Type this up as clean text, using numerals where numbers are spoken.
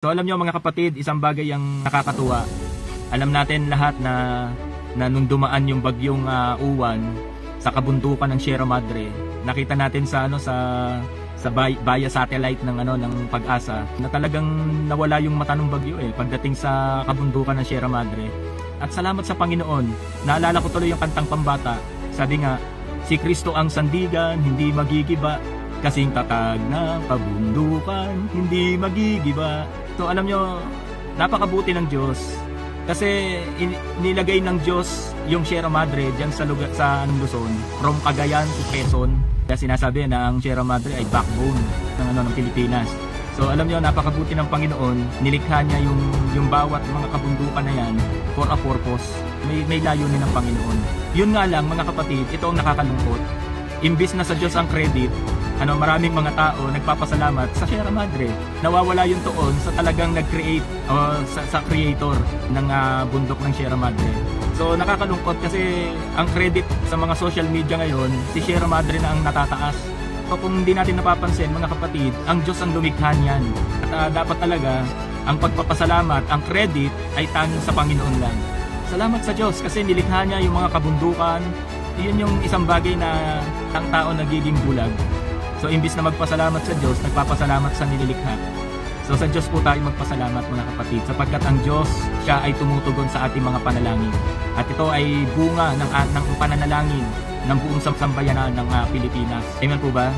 So alam nyo mga kapatid, isang bagay ang nakakatuwa. Alam natin lahat na nung dumaan yung bagyong uwan sa kabundukan ng Sierra Madre, nakita natin sa Baya satellite ng Pag-asa na talagang nawala yung mata ng bagyo pagdating sa kabundukan ng Sierra Madre. At salamat sa Panginoon, naalala ko tuloy yung kantang pambata. Sabi nga, si Kristo ang sandigan, hindi magigiba, kasing tatag na kabundukan, hindi magigiba. So alam nyo, napakabuti ng Diyos kasi nilagay ng Diyos yung Sierra Madre dyan sa lugar sa Luzon, from Cagayan to Quezon. Kaya sinasabi na ang Sierra Madre ay backbone ng Pilipinas. So alam nyo, napakabuti ng Panginoon, nilikha niya yung bawat mga kabundukan na yan for a purpose. May layunin ng Panginoon. Yun nga lang mga kapatid, ito ang nakakalungkot. Imbis na sa Diyos ang credit, maraming mga tao nagpapasalamat sa Sierra Madre. Nawawala yung tuon sa talagang nag-create o sa creator ng bundok ng Sierra Madre. So nakakalungkot kasi ang credit sa mga social media ngayon, si Sierra Madre na ang natataas. So kung hindi natin napapansin mga kapatid, ang Diyos ang lumikha niyan. At dapat talaga ang pagpapasalamat, ang credit ay tanging sa Panginoon lang. Salamat sa Diyos kasi nilikha niya yung mga kabundukan. Yun yung isang bagay na ang tao nagiging bulag. So imbis na magpasalamat sa Diyos, nagpapasalamat sa nililikha. So sa Diyos po tayo magpasalamat mga kapatid, sapagkat ang Diyos, siya ay tumutugon sa ating mga panalangin. At ito ay bunga ng pananalangin ng buong sambayanan ng Pilipinas. Amen po ba?